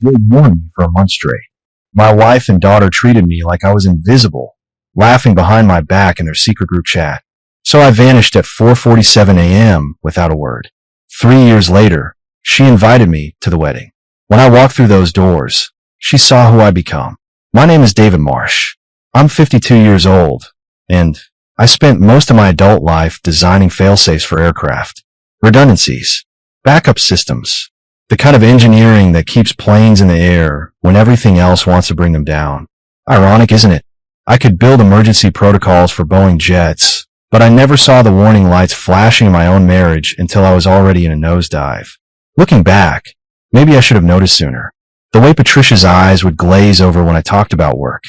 They ignored me for a month straight. My wife and daughter treated me like I was invisible, laughing behind my back in their secret group chat. So I vanished at 4:47 a.m. without a word. 3 years later, she invited me to the wedding. When I walked through those doors, she saw who I'd become. My name is David Marsh. I'm 52 years old, and I spent most of my adult life designing failsafes for aircraft, redundancies, backup systems, the kind of engineering that keeps planes in the air when everything else wants to bring them down. Ironic, isn't it? I could build emergency protocols for Boeing jets, but I never saw the warning lights flashing in my own marriage until I was already in a nosedive. Looking back, maybe I should have noticed sooner. The way Patricia's eyes would glaze over when I talked about work.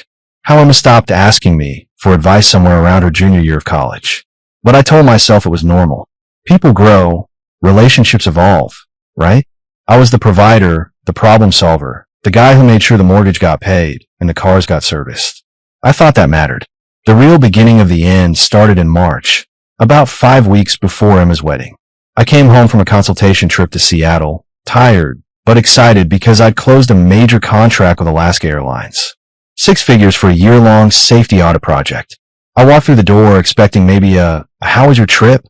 How Emma stopped asking me for advice somewhere around her junior year of college. But I told myself it was normal. People grow, relationships evolve, right? I was the provider, the problem solver, the guy who made sure the mortgage got paid and the cars got serviced. I thought that mattered. The real beginning of the end started in March, about 5 weeks before Emma's wedding. I came home from a consultation trip to Seattle, tired, but excited because I'd closed a major contract with Alaska Airlines. 6 figures for a year-long safety audit project. I walked through the door expecting maybe a "how was your trip?"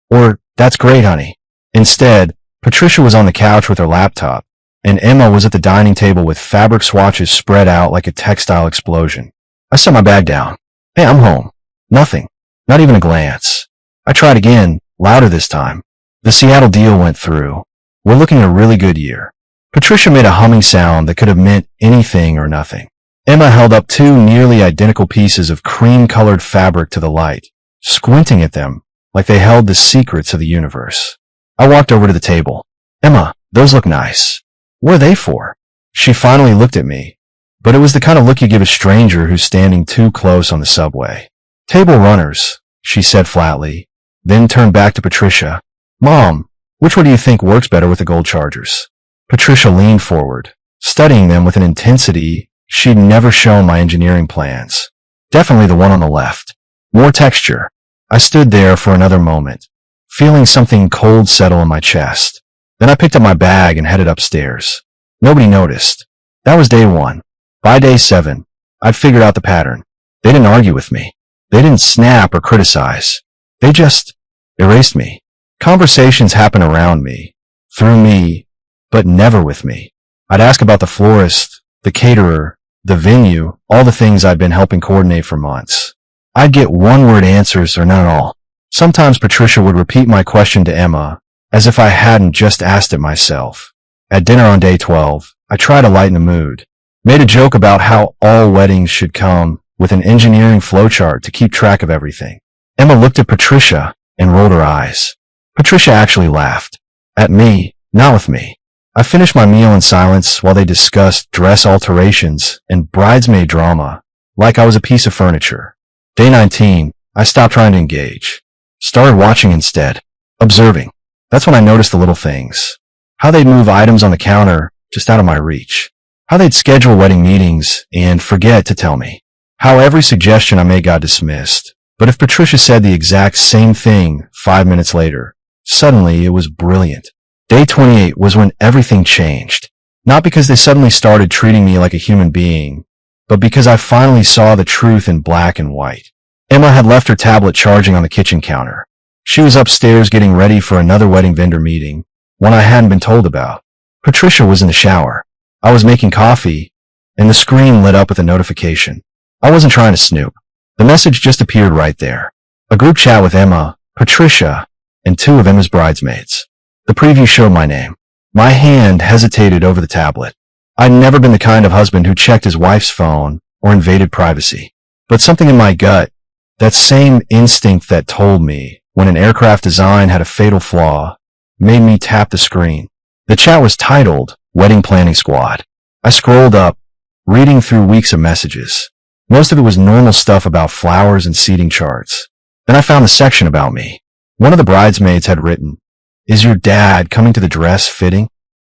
or "that's great, honey." Instead, Patricia was on the couch with her laptop, and Emma was at the dining table with fabric swatches spread out like a textile explosion. I set my bag down. "Hey, I'm home." Nothing. Not even a glance. I tried again, louder this time. The Seattle deal went through. We're looking at a really good year. Patricia made a humming sound that could have meant anything or nothing. Emma held up 2 nearly identical pieces of cream-colored fabric to the light, squinting at them like they held the secrets of the universe. I walked over to the table. "Emma, those look nice. What are they for?" She finally looked at me, but it was the kind of look you give a stranger who's standing too close on the subway. "Table runners," she said flatly, then turned back to Patricia. "Mom, which one do you think works better with the gold chargers?" Patricia leaned forward, studying them with an intensity she'd never shown my engineering plans. "Definitely the one on the left. More texture." I stood there for another moment, feeling something cold settle in my chest. Then I picked up my bag and headed upstairs. Nobody noticed. That was day 1. By day 7, I'd figured out the pattern. They didn't argue with me. They didn't snap or criticize. They just erased me. Conversations happened around me, through me, but never with me. I'd ask about the florist, the caterer, the venue, all the things I'd been helping coordinate for months. I'd get one-word answers or none at all. Sometimes Patricia would repeat my question to Emma, as if I hadn't just asked it myself. At dinner on day 12, I tried to lighten the mood. Made a joke about how all weddings should come with an engineering flowchart to keep track of everything. Emma looked at Patricia and rolled her eyes. Patricia actually laughed. At me, not with me. I finished my meal in silence while they discussed dress alterations and bridesmaid drama, like I was a piece of furniture. Day 19, I stopped trying to engage. Started watching instead. Observing. That's when I noticed the little things. How they'd move items on the counter just out of my reach. How they'd schedule wedding meetings and forget to tell me. How every suggestion I made got dismissed. But if Patricia said the exact same thing 5 minutes later, suddenly it was brilliant. Day 28 was when everything changed. Not because they suddenly started treating me like a human being, but because I finally saw the truth in black and white. Emma had left her tablet charging on the kitchen counter. She was upstairs getting ready for another wedding vendor meeting, one I hadn't been told about. Patricia was in the shower. I was making coffee, and the screen lit up with a notification. I wasn't trying to snoop. The message just appeared right there. A group chat with Emma, Patricia, and 2 of Emma's bridesmaids. The preview showed my name. My hand hesitated over the tablet. I'd never been the kind of husband who checked his wife's phone or invaded privacy. But something in my gut, that same instinct that told me when an aircraft design had a fatal flaw, made me tap the screen. The chat was titled Wedding Planning Squad. I scrolled up, reading through weeks of messages. Most of it was normal stuff about flowers and seating charts. Then I found the section about me. One of the bridesmaids had written, "Is your dad coming to the dress fitting?"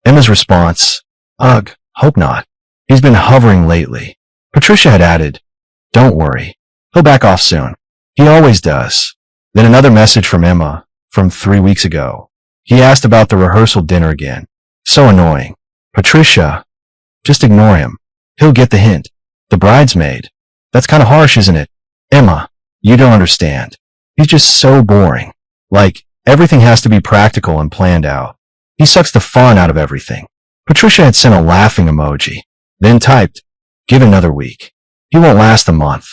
Emma's response, "Ugh, hope not. He's been hovering lately." Patricia had added, "Don't worry. He'll back off soon. He always does." Then another message from Emma, from 3 weeks ago. He asked about the rehearsal dinner again. So annoying. Patricia, Just ignore him. He'll get the hint. The bridesmaid. That's kind of harsh, isn't it? Emma, you don't understand. He's just so boring. Like, everything has to be practical and planned out. He sucks the fun out of everything. Patricia had sent a laughing emoji, then typed, give it another week. He won't last a month.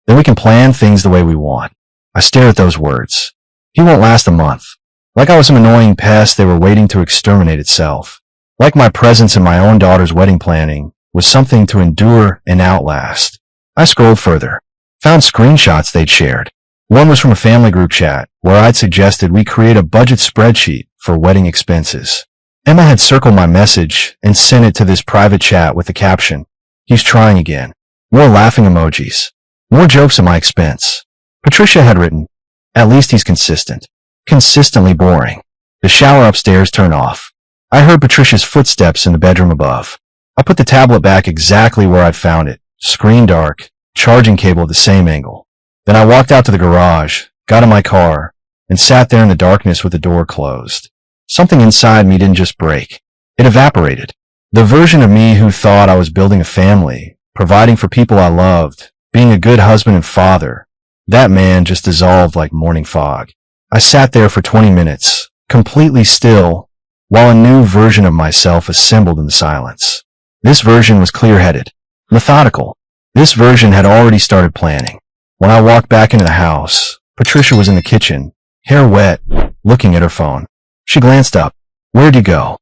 Then we can plan things the way we want. I stare at those words. He won't last a month. Like I was some annoying pest they were waiting to exterminate itself. Like my presence in my own daughter's wedding planning was something to endure and outlast. I scrolled further, found screenshots they'd shared. One was from a family group chat where I'd suggested we create a budget spreadsheet for wedding expenses. Emma had circled my message and sent it to this private chat with the caption, he's trying again. More laughing emojis. More jokes at my expense. Patricia had written, at least he's consistent. Consistently boring. The shower upstairs turned off. I heard Patricia's footsteps in the bedroom above. I put the tablet back exactly where I'd found it. Screen dark, charging cable at the same angle. Then I walked out to the garage, got in my car, and sat there in the darkness with the door closed. Something inside me didn't just break. It evaporated. The version of me who thought I was building a family, providing for people I loved, being a good husband and father, that man just dissolved like morning fog. I sat there for 20 minutes, completely still, while a new version of myself assembled in the silence. This version was clear-headed, methodical. This version had already started planning. When I walked back into the house, Patricia was in the kitchen, hair wet, looking at her phone. She glanced up. Where'd you go?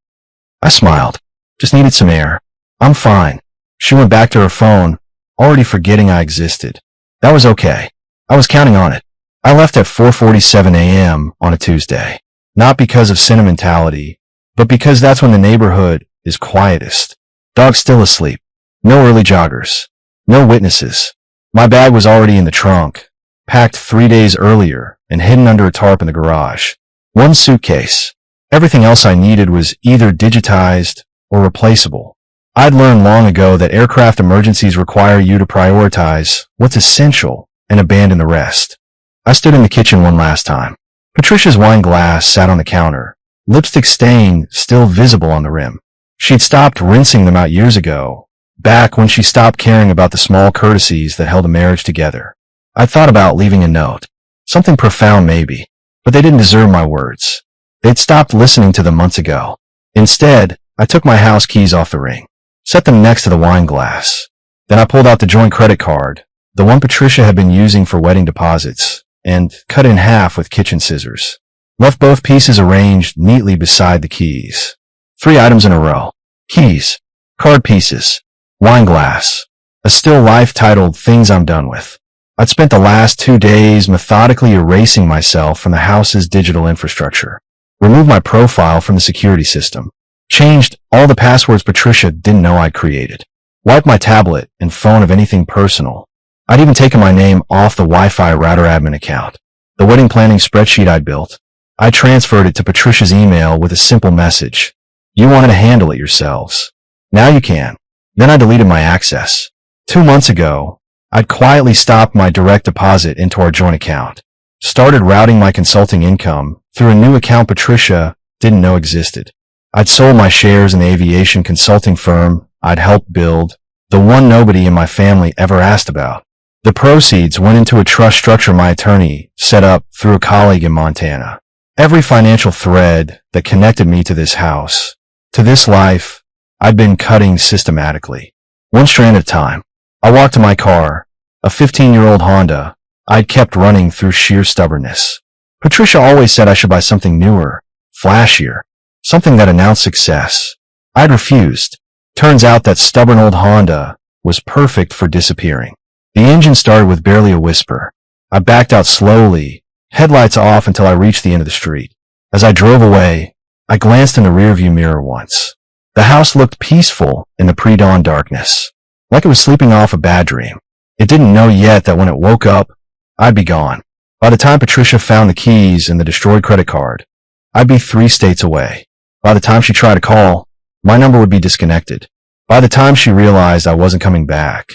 I smiled. Just needed some air. I'm fine. She went back to her phone, already forgetting I existed. That was okay. I was counting on it. I left at 4:47 a.m. on a Tuesday. Not because of sentimentality, but because that's when the neighborhood is quietest. Dog's still asleep. No early joggers. No witnesses. My bag was already in the trunk, packed 3 days earlier and hidden under a tarp in the garage. One suitcase. Everything else I needed was either digitized or replaceable. I'd learned long ago that aircraft emergencies require you to prioritize what's essential and abandon the rest. I stood in the kitchen one last time. Patricia's wine glass sat on the counter, lipstick stain still visible on the rim. She'd stopped rinsing them out years ago, back when she stopped caring about the small courtesies that held a marriage together. I thought about leaving a note. Something profound maybe, but they didn't deserve my words. They'd stopped listening to them months ago. Instead, I took my house keys off the ring, set them next to the wine glass. Then I pulled out the joint credit card, the one Patricia had been using for wedding deposits, and cut in half with kitchen scissors. Left both pieces arranged neatly beside the keys. 3 items in a row. Keys, card pieces, wine glass, a still life titled Things I'm Done With. I'd spent the last 2 days methodically erasing myself from the house's digital infrastructure. Removed my profile from the security system. Changed all the passwords Patricia didn't know I'd created. Wiped my tablet and phone of anything personal. I'd even taken my name off the Wi-Fi router admin account. The wedding planning spreadsheet I'd built, I transferred it to Patricia's email with a simple message. You wanted to handle it yourselves. Now you can. Then I deleted my access. 2 months ago, I'd quietly stopped my direct deposit into our joint account. Started routing my consulting income through a new account Patricia didn't know existed. I'd sold my shares in the aviation consulting firm I'd helped build, the one nobody in my family ever asked about. The proceeds went into a trust structure my attorney set up through a colleague in Montana. Every financial thread that connected me to this house, to this life, I'd been cutting systematically. One strand at a time. I walked to my car, a 15-year-old Honda I'd kept running through sheer stubbornness. Patricia always said I should buy something newer, flashier, something that announced success. I'd refused. Turns out that stubborn old Honda was perfect for disappearing. The engine started with barely a whisper. I backed out slowly, headlights off until I reached the end of the street. As I drove away, I glanced in the rearview mirror once. The house looked peaceful in the pre-dawn darkness, like it was sleeping off a bad dream. It didn't know yet that when it woke up, I'd be gone. By the time Patricia found the keys and the destroyed credit card, I'd be 3 states away. By the time she tried to call, my number would be disconnected. By the time she realized I wasn't coming back,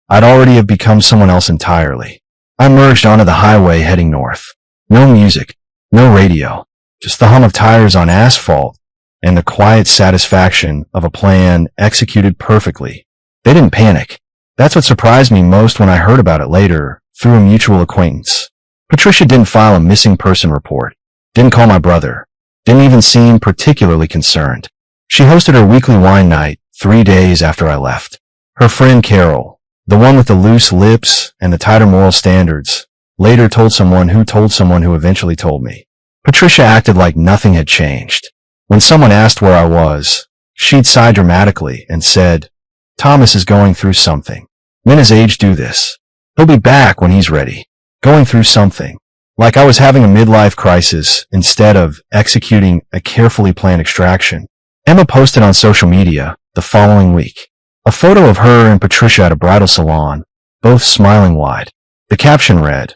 I'd already have become someone else entirely. I merged onto the highway heading north. No music, no radio, just the hum of tires on asphalt and the quiet satisfaction of a plan executed perfectly. They didn't panic. That's what surprised me most when I heard about it later through a mutual acquaintance. Patricia didn't file a missing person report, didn't call my brother, didn't even seem particularly concerned. She hosted her weekly wine night 3 days after I left. Her friend Carol, the one with the loose lips and the tighter moral standards, later told someone who eventually told me. Patricia acted like nothing had changed. When someone asked where I was, she'd sigh dramatically and said, "Thomas is going through something. Men his age do this. He'll be back when he's ready. Going through something." Like I was having a midlife crisis instead of executing a carefully planned extraction. Emma posted on social media the following week a photo of her and Patricia at a bridal salon, both smiling wide. The caption read,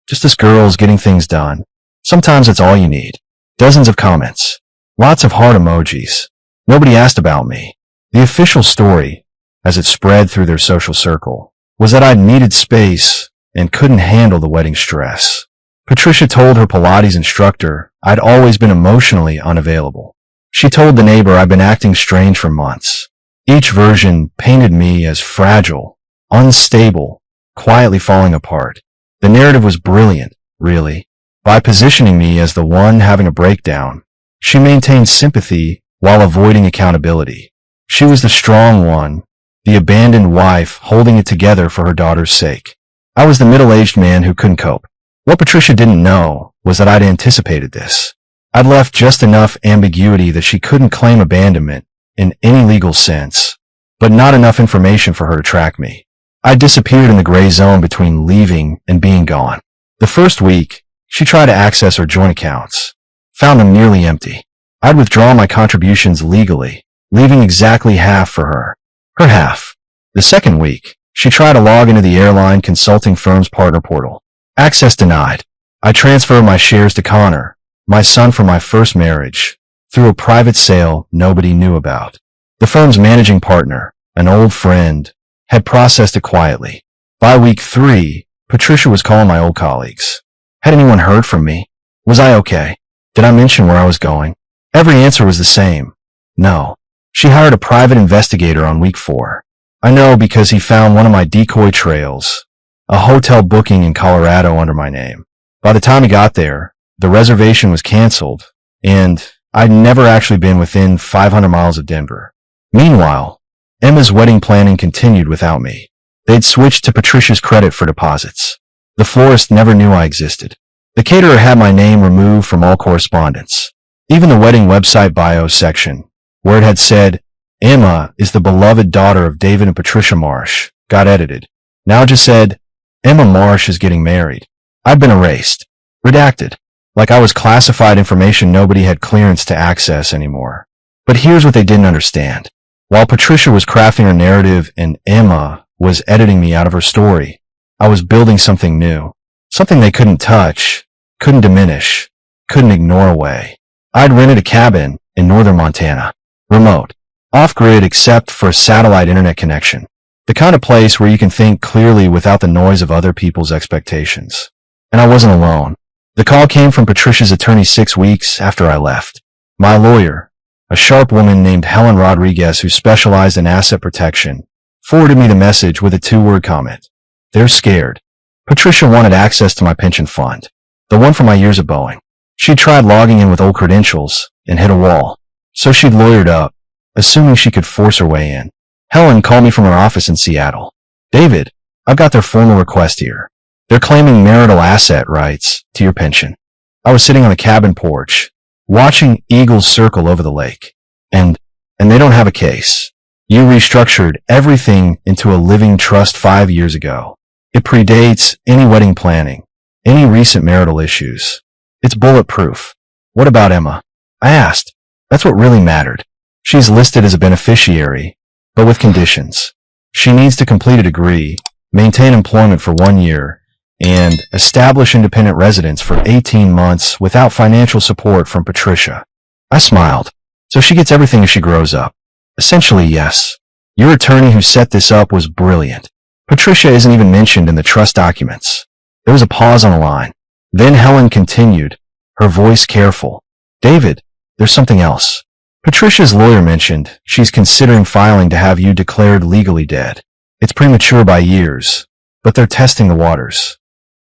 "Just us girls getting things done. Sometimes it's all you need." Dozens of comments. Lots of heart emojis. Nobody asked about me. The official story, as it spread through their social circle, was that I'd needed space and couldn't handle the wedding stress. Patricia told her Pilates instructor I'd always been emotionally unavailable. She told the neighbor I'd been acting strange for months. Each version painted me as fragile, unstable, quietly falling apart. The narrative was brilliant, really. By positioning me as the one having a breakdown, she maintained sympathy while avoiding accountability. She was the strong one, the abandoned wife holding it together for her daughter's sake. I was the middle-aged man who couldn't cope. What Patricia didn't know was that I'd anticipated this. I'd left just enough ambiguity that she couldn't claim abandonment in any legal sense, but not enough information for her to track me. I disappeared in the gray zone between leaving and being gone. The first week, she tried to access her joint accounts, found them nearly empty. I'd withdrawn my contributions legally, leaving exactly half for her. Her half. The second week, she tried to log into the airline consulting firm's partner portal. Access denied. I transferred my shares to Connor, my son from my first marriage, through a private sale nobody knew about. The firm's managing partner, an old friend, had processed it quietly. By week 3, Patricia was calling my old colleagues. Had anyone heard from me? Was I okay? Did I mention where I was going? Every answer was the same. No. She hired a private investigator on week 4. I know because he found one of my decoy trails, a hotel booking in Colorado under my name. By the time he got there, the reservation was canceled, and I'd never actually been within 500 miles of Denver. Meanwhile, Emma's wedding planning continued without me. They'd switched to Patricia's credit for deposits. The florist never knew I existed. The caterer had my name removed from all correspondence. Even the wedding website bio section, where it had said, "Emma is the beloved daughter of David and Patricia Marsh," got edited. Now it just said, "Emma Marsh is getting married." I'd been erased. Redacted. Like I was classified information nobody had clearance to access anymore. But here's what they didn't understand. While Patricia was crafting her narrative and Emma was editing me out of her story, I was building something new. Something they couldn't touch, couldn't diminish, couldn't ignore away. I'd rented a cabin in northern Montana. Remote. Off-grid except for a satellite internet connection. The kind of place where you can think clearly without the noise of other people's expectations. And I wasn't alone. The call came from Patricia's attorney 6 weeks after I left. My lawyer, a sharp woman named Helen Rodriguez who specialized in asset protection, forwarded me the message with a 2-word comment. "They're scared." Patricia wanted access to my pension fund, the one from my years of Boeing. She tried logging in with old credentials and hit a wall, so she'd lawyered up, assuming she could force her way in. Helen called me from her office in Seattle. "David, I've got their formal request here. They're claiming marital asset rights to your pension." I was sitting on the cabin porch, watching eagles circle over the lake. And they don't have a case. You restructured everything into a living trust 5 years ago. It predates any wedding planning, any recent marital issues. It's bulletproof. What about Emma? I asked. That's what really mattered. She's listed as a beneficiary, but with conditions. She needs to complete a degree, maintain employment for 1 year, and establish independent residence for 18 months without financial support from Patricia. I smiled. So she gets everything as she grows up. Essentially, yes. Your attorney who set this up was brilliant. Patricia isn't even mentioned in the trust documents. There was a pause on the line. Then Helen continued, her voice careful. "David, there's something else. Patricia's lawyer mentioned she's considering filing to have you declared legally dead. It's premature by years, but they're testing the waters.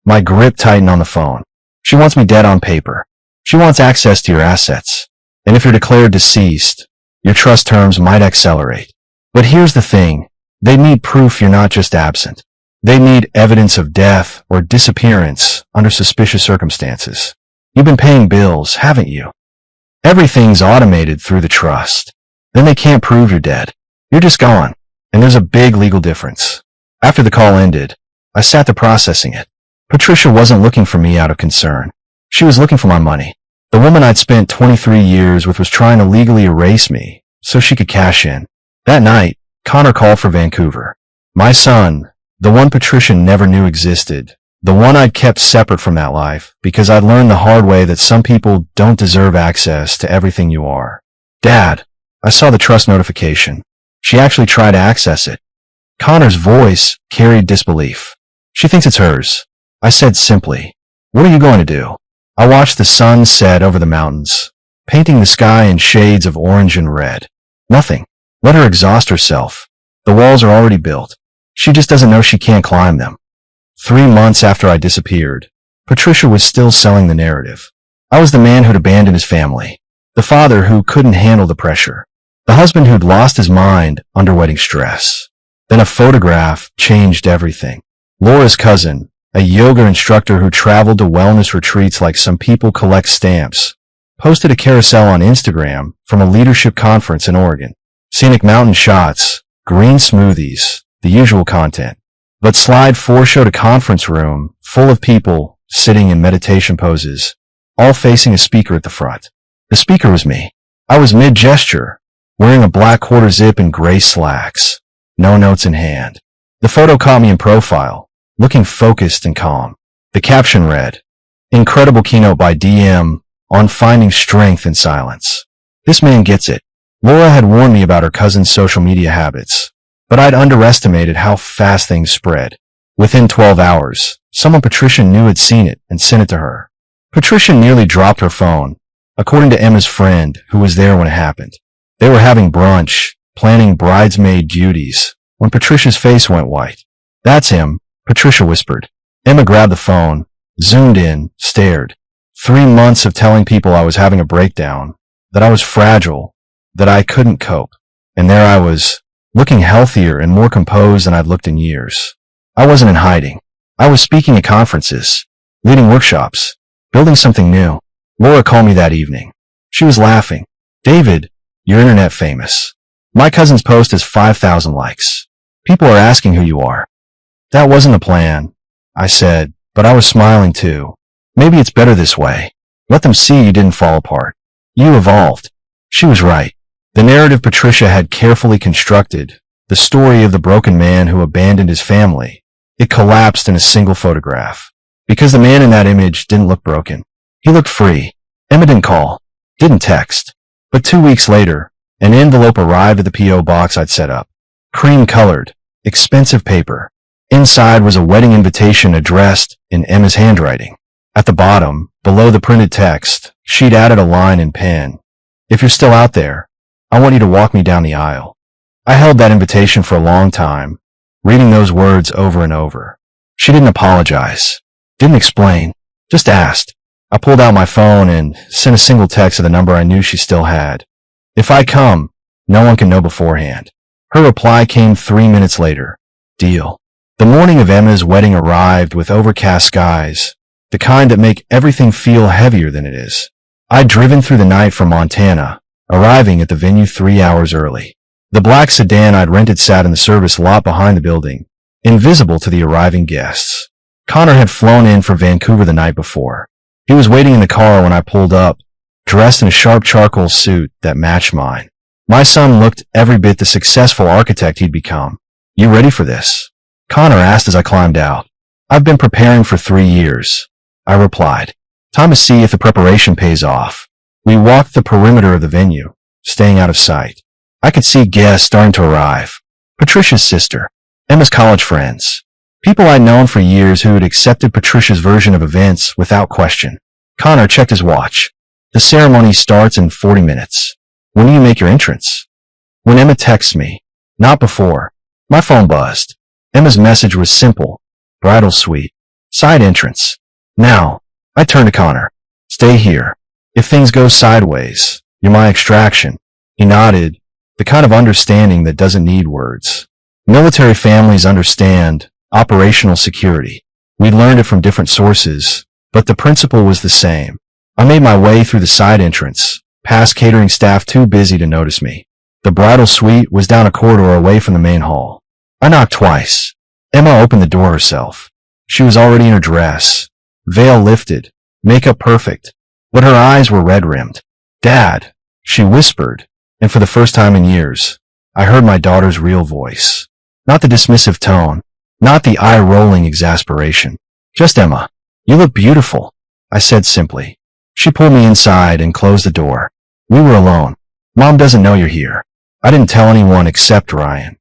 My grip tightened on the phone. She wants me dead on paper. She wants access to your assets. And if you're declared deceased, your trust terms might accelerate. But here's the thing. They need proof you're not just absent. They need evidence of death or disappearance under suspicious circumstances. You've been paying bills, haven't you? Everything's automated through the trust. Then they can't prove you're dead. You're just gone. And there's a big legal difference. After the call ended, I sat there processing it. Patricia wasn't looking for me out of concern. She was looking for my money. The woman I'd spent 23 years with was trying to legally erase me so she could cash in. That night, Connor called for Vancouver. My son, the one Patricia never knew existed, the one I'd kept separate from that life because I'd learned the hard way that some people don't deserve access to everything you are. Dad, I saw the trust notification. She actually tried to access it. Connor's voice carried disbelief. She thinks it's hers. I said simply, what are you going to do? I watched the sun set over the mountains, painting the sky in shades of orange and red. Nothing. Let her exhaust herself. The walls are already built. She just doesn't know she can't climb them. 3 months after I disappeared, Patricia was still selling the narrative. I was the man who'd abandoned his family, the father who couldn't handle the pressure, the husband who'd lost his mind under wedding stress. Then a photograph changed everything. Laura's cousin, a yoga instructor who traveled to wellness retreats like some people collect stamps, posted a carousel on Instagram from a leadership conference in Oregon. Scenic mountain shots, green smoothies, the usual content. But slide 4 showed a conference room full of people sitting in meditation poses, all facing a speaker at the front. The speaker was me. I was mid-gesture, wearing a black quarter zip and gray slacks, no notes in hand. The photo caught me in profile, looking focused and calm. The caption read, "Incredible keynote by DM on finding strength in silence." This man gets it. Laura had warned me about her cousin's social media habits, but I'd underestimated how fast things spread. Within 12 hours, someone Patricia knew had seen it and sent it to her. Patricia nearly dropped her phone, according to Emma's friend who was there when it happened. They were having brunch, planning bridesmaid duties, when Patricia's face went white. "That's him," Patricia whispered. Emma grabbed the phone, zoomed in, stared. 3 months of telling people I was having a breakdown, that I was fragile, that I couldn't cope. And there I was, looking healthier and more composed than I'd looked in years. I wasn't in hiding. I was speaking at conferences, leading workshops, building something new. Laura called me that evening. She was laughing. "David, you're internet famous. My cousin's post has 5,000 likes. People are asking who you are." "That wasn't the plan," I said, but I was smiling too. "Maybe it's better this way. Let them see you didn't fall apart. You evolved." She was right. The narrative Patricia had carefully constructed, the story of the broken man who abandoned his family, it collapsed in a single photograph. Because the man in that image didn't look broken. He looked free. Emma didn't call, didn't text. But 2 weeks later, an envelope arrived at the P.O. box I'd set up. Cream-colored, expensive paper. Inside was a wedding invitation addressed in Emma's handwriting. At the bottom, below the printed text, she'd added a line in pen. "If you're still out there, I want you to walk me down the aisle." I held that invitation for a long time, reading those words over and over. She didn't apologize, didn't explain, just asked. I pulled out my phone and sent a single text to the number I knew she still had. "If I come, no one can know beforehand." Her reply came 3 minutes later. "Deal." The morning of Emma's wedding arrived with overcast skies, the kind that make everything feel heavier than it is. I'd driven through the night from Montana, arriving at the venue 3 hours early. The black sedan I'd rented sat in the service lot behind the building, invisible to the arriving guests. Connor had flown in from Vancouver the night before. He was waiting in the car when I pulled up, dressed in a sharp charcoal suit that matched mine. My son looked every bit the successful architect he'd become. "You ready for this?" Connor asked as I climbed out. "I've been preparing for 3 years," I replied. "Time to see if the preparation pays off." We walked the perimeter of the venue, staying out of sight. I could see guests starting to arrive. Patricia's sister, Emma's college friends, people I'd known for years who had accepted Patricia's version of events without question. Connor checked his watch. "The ceremony starts in 40 minutes. When do you make your entrance? When Emma texts me. Not before. My phone buzzed. Emma's message was simple. Bridal suite. Side entrance. Now. I turned to Connor. Stay here. If things go sideways, you're my extraction. He nodded, the kind of understanding that doesn't need words. Military families understand operational security. We learned it from different sources, but the principle was the same. I made my way through the side entrance, past catering staff too busy to notice me. The bridal suite was down a corridor away from the main hall. I knocked twice. Emma opened the door herself. She was already in her dress, veil lifted, makeup perfect, but her eyes were red-rimmed. Dad, she whispered, and for the first time in years, I heard my daughter's real voice. Not the dismissive tone, not the eye-rolling exasperation. Just Emma. You look beautiful, I said simply. She pulled me inside and closed the door. We were alone. Mom doesn't know you're here. I didn't tell anyone except Ryan.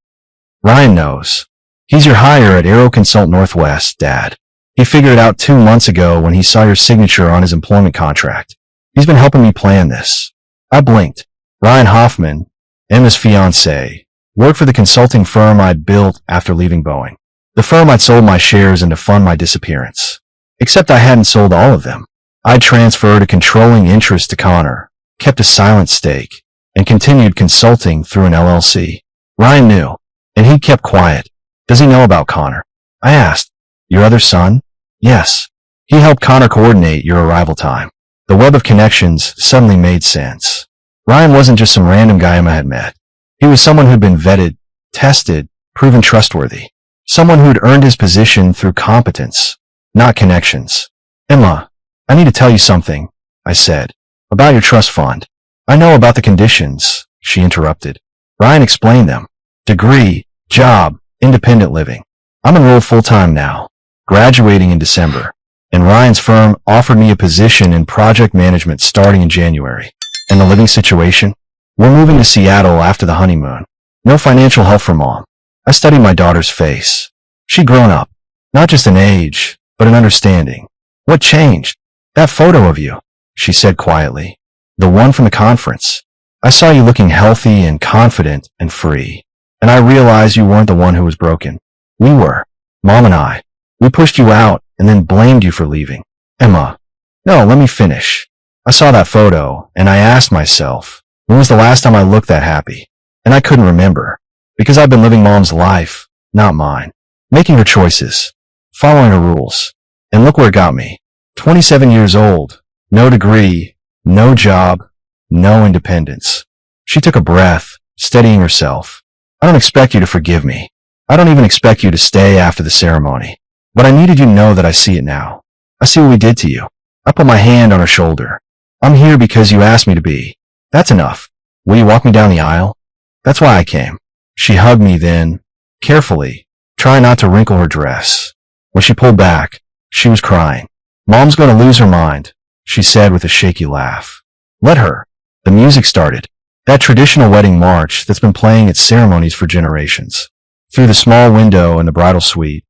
Ryan knows. He's your hire at Aero Consult Northwest, Dad. He figured it out 2 months ago when he saw your signature on his employment contract. He's been helping me plan this. I blinked. Ryan Hoffman, Emma's fiancé, worked for the consulting firm I'd built after leaving Boeing. The firm I'd sold my shares in to fund my disappearance. Except I hadn't sold all of them. I'd transferred a controlling interest to Connor, kept a silent stake, and continued consulting through an LLC. Ryan knew, and he kept quiet. Does he know about Connor? I asked. Your other son? Yes. He helped Connor coordinate your arrival time. The web of connections suddenly made sense. Ryan wasn't just some random guy Emma had met. He was someone who'd been vetted, tested, proven trustworthy. Someone who'd earned his position through competence, not connections. Emma, I need to tell you something, I said, about your trust fund. I know about the conditions, she interrupted. Ryan explained them. Degree, job, independent living. I'm enrolled full-time now, graduating in December, and Ryan's firm offered me a position in project management starting in January. And the living situation? We're moving to Seattle after the honeymoon. No financial help from Mom. I studied my daughter's face. She'd grown up. Not just in age, but in understanding. What changed? That photo of you, she said quietly. The one from the conference. I saw you looking healthy and confident and free. And I realized you weren't the one who was broken. We were. Mom and I. We pushed you out and then blamed you for leaving. Emma. No, let me finish. I saw that photo, and I asked myself, when was the last time I looked that happy? And I couldn't remember, because I've been living Mom's life, not mine. Making her choices, following her rules. And look where it got me. 27 years old, no degree, no job, no independence. She took a breath, steadying herself. I don't expect you to forgive me. I don't even expect you to stay after the ceremony. But I needed you to know that I see it now. I see what we did to you. I put my hand on her shoulder. I'm here because you asked me to be. That's enough. Will you walk me down the aisle? That's why I came. She hugged me then, carefully, trying not to wrinkle her dress. When she pulled back, she was crying. Mom's going to lose her mind, she said with a shaky laugh. Let her. The music started. That traditional wedding march that's been playing at ceremonies for generations. Through the small window in the bridal suite,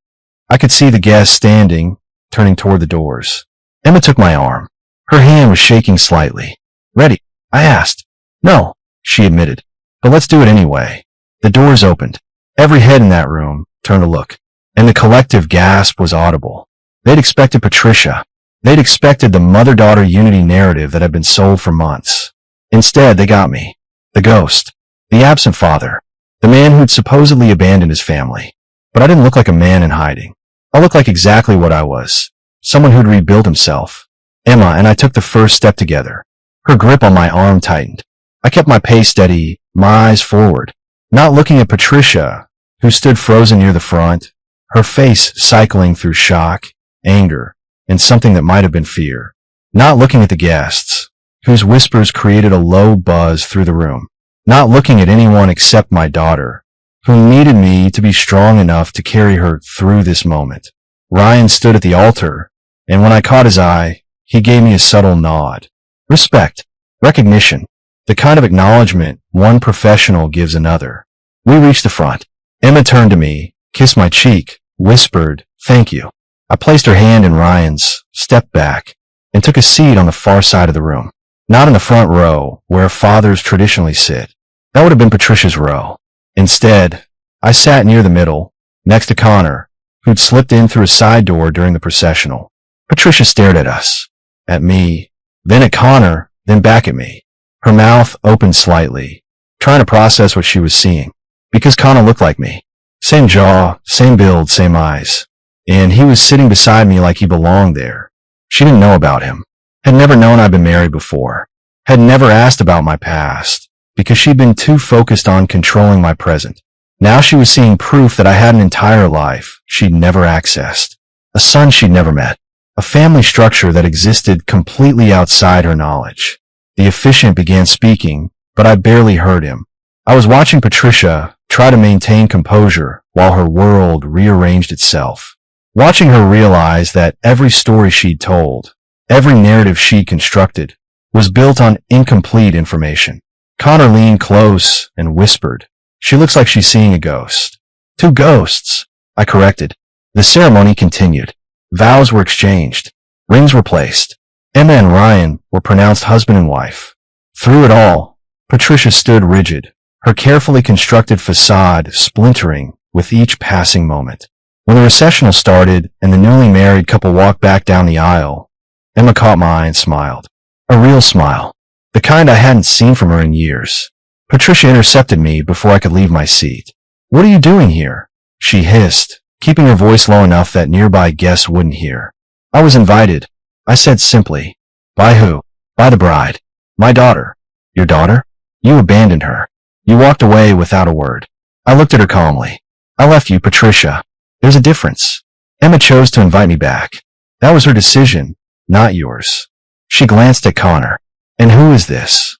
I could see the guests standing, turning toward the doors. Emma took my arm. Her hand was shaking slightly. Ready? I asked. No, she admitted. But let's do it anyway. The doors opened. Every head in that room turned to look, and the collective gasp was audible. They'd expected Patricia. They'd expected the mother-daughter unity narrative that had been sold for months. Instead, they got me. The ghost. The absent father. The man who'd supposedly abandoned his family. But I didn't look like a man in hiding. I looked like exactly what I was. Someone who'd rebuilt himself. Emma and I took the first step together. Her grip on my arm tightened. I kept my pace steady, my eyes forward, not looking at Patricia, who stood frozen near the front, her face cycling through shock, anger, and something that might have been fear. Not looking at the guests, whose whispers created a low buzz through the room. Not looking at anyone except my daughter, who needed me to be strong enough to carry her through this moment. Ryan stood at the altar, and when I caught his eye, he gave me a subtle nod. Respect. Recognition. The kind of acknowledgement one professional gives another. We reached the front. Emma turned to me, kissed my cheek, whispered, "Thank you." I placed her hand in Ryan's, stepped back, and took a seat on the far side of the room. Not in the front row, where fathers traditionally sit. That would have been Patricia's row. Instead, I sat near the middle, next to Connor, who'd slipped in through a side door during the processional. Patricia stared at us, at me, then at Connor, then back at me. Her mouth opened slightly, trying to process what she was seeing. Because Connor looked like me. Same jaw, same build, same eyes. And he was sitting beside me like he belonged there. She didn't know about him. Had never known I'd been married before. Had never asked about my past, because she'd been too focused on controlling my present. Now she was seeing proof that I had an entire life she'd never accessed. A son she'd never met. A family structure that existed completely outside her knowledge. The officiant began speaking, but I barely heard him. I was watching Patricia try to maintain composure while her world rearranged itself. Watching her realize that every story she'd told, every narrative she'd constructed, was built on incomplete information. Connor leaned close and whispered, "She looks like she's seeing a ghost." "Two ghosts," I corrected. The ceremony continued. Vows were exchanged. Rings were placed. Emma and Ryan were pronounced husband and wife. Through it all, Patricia stood rigid, her carefully constructed facade splintering with each passing moment. When the recessional started and the newly married couple walked back down the aisle, Emma caught my eye and smiled. A real smile. The kind I hadn't seen from her in years. Patricia intercepted me before I could leave my seat. "What are you doing here?" she hissed, keeping her voice low enough that nearby guests wouldn't hear. "I was invited," I said simply. "By who?" "By the bride. My daughter." "Your daughter? You abandoned her. You walked away without a word." I looked at her calmly. "I left you, Patricia. There's a difference. Emma chose to invite me back. That was her decision, not yours." She glanced at Connor. "And who is this?"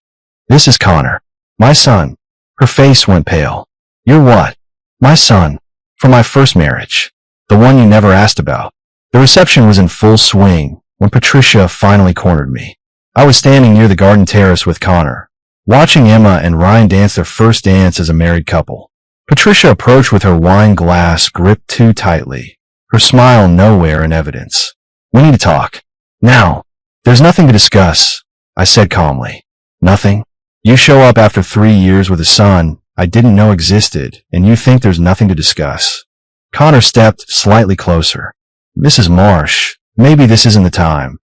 "This is Connor. My son." Her face went pale. "You're what?" "My son. From my first marriage. The one you never asked about." The reception was in full swing when Patricia finally cornered me. I was standing near the garden terrace with Connor, watching Emma and Ryan dance their first dance as a married couple. Patricia approached with her wine glass gripped too tightly, her smile nowhere in evidence. "We need to talk. Now." "There's nothing to discuss," I said calmly. "Nothing? You show up after 3 years with a son I didn't know existed, and you think there's nothing to discuss?" Connor stepped slightly closer. "Mrs. Marsh, maybe this isn't the time."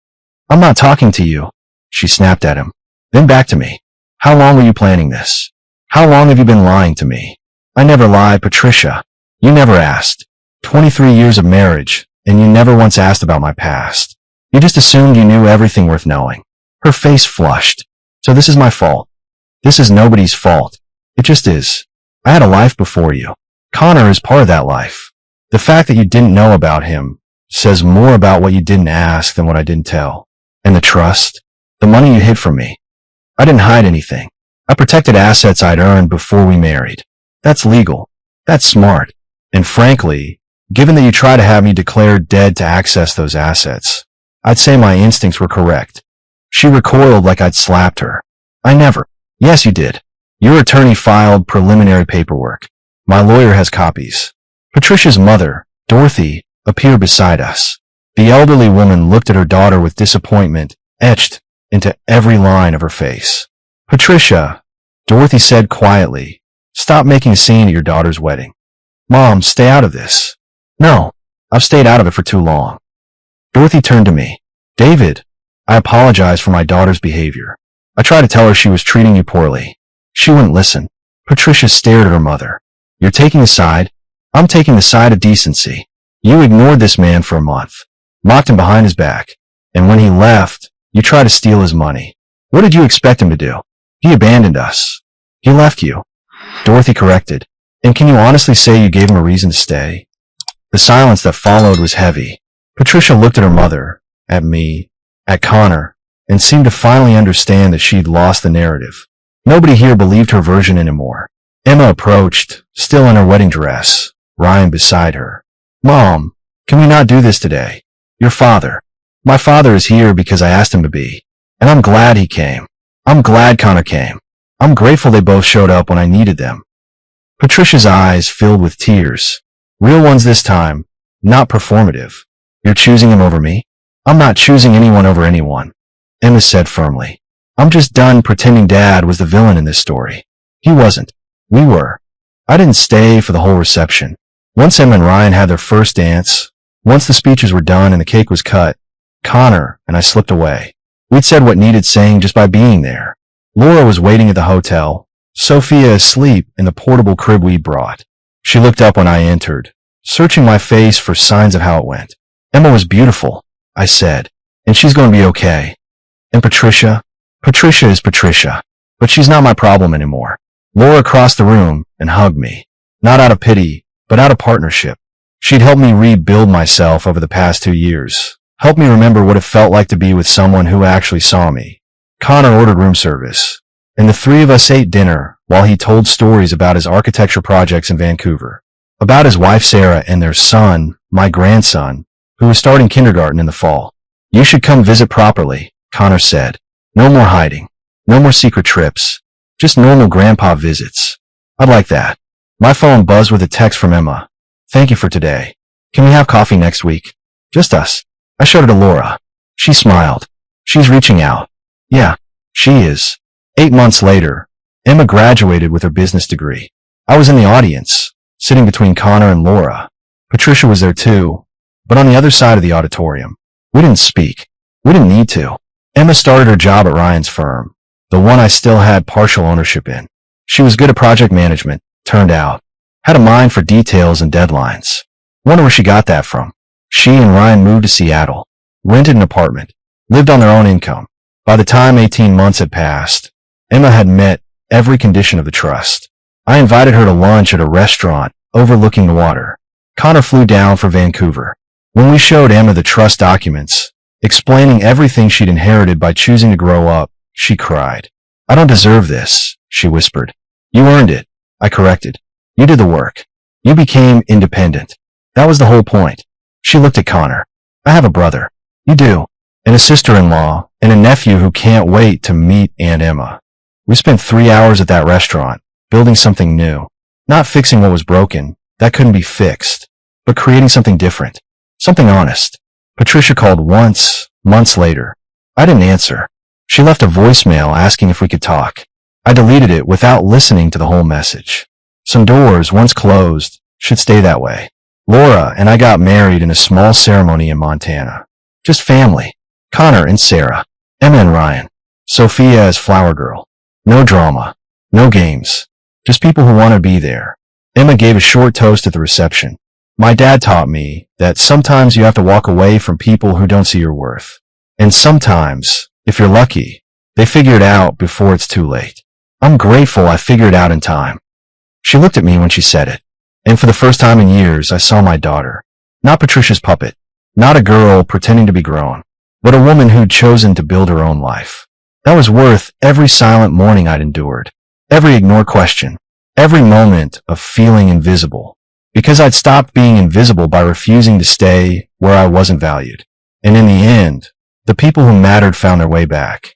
"I'm not talking to you," she snapped at him. Then back to me. "How long were you planning this? How long have you been lying to me?" "I never lied, Patricia. You never asked. 23 years of marriage, and you never once asked about my past. You just assumed you knew everything worth knowing." Her face flushed. "So this is my fault." "This is nobody's fault. It just is. I had a life before you. Connor is part of that life. The fact that you didn't know about him says more about what you didn't ask than what I didn't tell. And the trust, the money you hid from me. I didn't hide anything. I protected assets I'd earned before we married. That's legal. That's smart. And frankly, given that you try to have me declared dead to access those assets, I'd say my instincts were correct." She recoiled like I'd slapped her. "I never." "Yes, you did. Your attorney filed preliminary paperwork. My lawyer has copies." Patricia's mother, Dorothy, appeared beside us. The elderly woman looked at her daughter with disappointment etched into every line of her face. "Patricia," Dorothy said quietly, "stop making a scene at your daughter's wedding." "Mom, stay out of this." "No, I've stayed out of it for too long." Dorothy turned to me. "David, I apologize for my daughter's behavior. I tried to tell her she was treating you poorly. She wouldn't listen." Patricia stared at her mother. "You're taking a side. I'm taking the side of decency. You ignored this man for a month, mocked him behind his back, and when he left, you tried to steal his money. What did you expect him to do? He abandoned us. He left you." Dorothy corrected. "And can you honestly say you gave him a reason to stay?" The silence that followed was heavy. Patricia looked at her mother, at me, at Connor, and seemed to finally understand that she'd lost the narrative. Nobody here believed her version anymore. Emma approached, still in her wedding dress, Ryan beside her. "Mom, can we not do this today? Your father." "My father is here because I asked him to be. And I'm glad he came. I'm glad Connor came. I'm grateful they both showed up when I needed them." Patricia's eyes filled with tears. Real ones this time, not performative. "You're choosing him over me?" "I'm not choosing anyone over anyone," Emma said firmly. I'm just done pretending Dad was the villain in this story. He wasn't. We were. I didn't stay for the whole reception. Once Emma and Ryan had their first dance, once the speeches were done and the cake was cut, Connor and I slipped away. We'd said what needed saying just by being there. Laura was waiting at the hotel, Sophia asleep in the portable crib we brought. She looked up when I entered, searching my face for signs of how it went. Emma was beautiful, I said, and she's going to be okay. And Patricia? Patricia is Patricia, but she's not my problem anymore. Laura crossed the room and hugged me, not out of pity, but out of partnership. She'd helped me rebuild myself over the past 2 years, helped me remember what it felt like to be with someone who actually saw me. Connor ordered room service, and the three of us ate dinner while he told stories about his architecture projects in Vancouver, about his wife Sarah and their son, my grandson, who was starting kindergarten in the fall. You should come visit properly, Connor said. No more hiding. No more secret trips. Just normal grandpa visits. I'd like that. My phone buzzed with a text from Emma. Thank you for today. Can we have coffee next week? Just us. I showed it to Laura. She smiled. She's reaching out. Yeah, she is. 8 months later, Emma graduated with her business degree. I was in the audience, sitting between Connor and Laura. Patricia was there too, but on the other side of the auditorium. We didn't speak. We didn't need to. Emma started her job at Ryan's firm, the one I still had partial ownership in. She was good at project management, turned out. Had a mind for details and deadlines. Wonder where she got that from. She and Ryan moved to Seattle, rented an apartment, lived on their own income. By the time 18 months had passed, Emma had met every condition of the trust. I invited her to lunch at a restaurant overlooking the water. Connor flew down for Vancouver. When we showed Emma the trust documents, explaining everything she'd inherited by choosing to grow up, she cried. I don't deserve this, she whispered. You earned it, I corrected. You did the work. You became independent. That was the whole point. She looked at Connor. I have a brother. You do. And a sister-in-law, and a nephew who can't wait to meet Aunt Emma. We spent 3 hours at that restaurant, building something new. Not fixing what was broken, that couldn't be fixed, but creating something different. Something honest. Patricia called once, months later. I didn't answer. She left a voicemail asking if we could talk. I deleted it without listening to the whole message. Some doors, once closed, should stay that way. Laura and I got married in a small ceremony in Montana. Just family. Connor and Sarah. Emma and Ryan. Sophia as flower girl. No drama. No games. Just people who want to be there. Emma gave a short toast at the reception. My dad taught me that sometimes you have to walk away from people who don't see your worth. And sometimes, if you're lucky, they figure it out before it's too late. I'm grateful I figured it out in time. She looked at me when she said it. And for the first time in years, I saw my daughter. Not Patricia's puppet. Not a girl pretending to be grown. But a woman who'd chosen to build her own life. That was worth every silent morning I'd endured. Every ignored question. Every moment of feeling invisible. Because I'd stopped being invisible by refusing to stay where I wasn't valued. And in the end, the people who mattered found their way back.